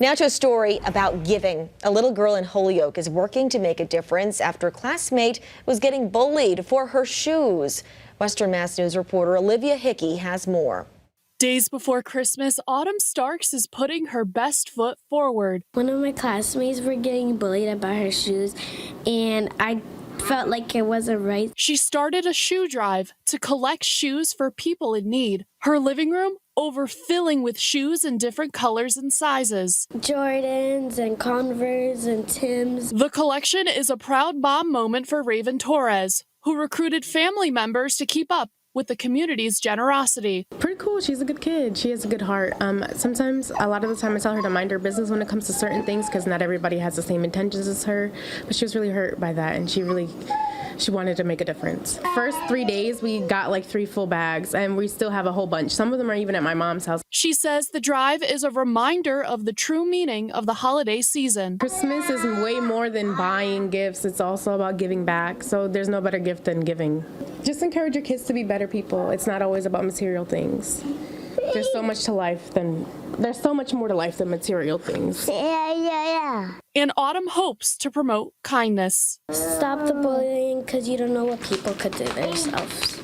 Now to a story about giving. A little girl in Holyoke is working to make a difference after a classmate was getting bullied for her shoes. Western Mass News reporter Olivia Hickey has more. Days before Christmas, Autumn Starks is putting her best foot forward. One of my classmates were getting bullied about her shoes, and I felt like it wasn't right. She started a shoe drive to collect shoes for people in need. Her living room overfilling with shoes in different colors and sizes. Jordans and Converse and Timbs. The collection is a proud mom moment for Raven Torres, who recruited family members to keep up with the community's generosity. Pretty cool. She's a good kid. She has a good heart. Sometimes, a lot of the time, I tell her to mind her business when it comes to certain things because not everybody has the same intentions as her. But she was really hurt by that, and she wanted to make a difference. First 3 days, we got like 3 full bags, and we still have a whole bunch. Some of them are even at my mom's house. She says the drive is a reminder of the true meaning of the holiday season. Christmas is way more than buying gifts. It's also about giving back. So there's no better gift than giving. Just encourage your kids to be better people. It's not always about material things. There's so much more to life than material things. Yeah. And Autumn hopes to promote kindness. Stop the bullying because you don't know what people could do to themselves.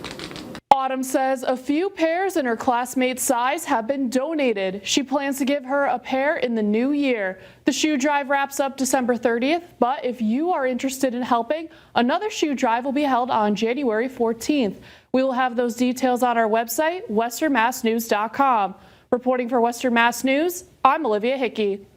Autumn says a few pairs in her classmate's size have been donated. She plans to give her a pair in the new year. The shoe drive wraps up December 30th, but if you are interested in helping, another shoe drive will be held on January 14th. We will have those details on our website, westernmassnews.com. Reporting for Western Mass News, I'm Olivia Hickey.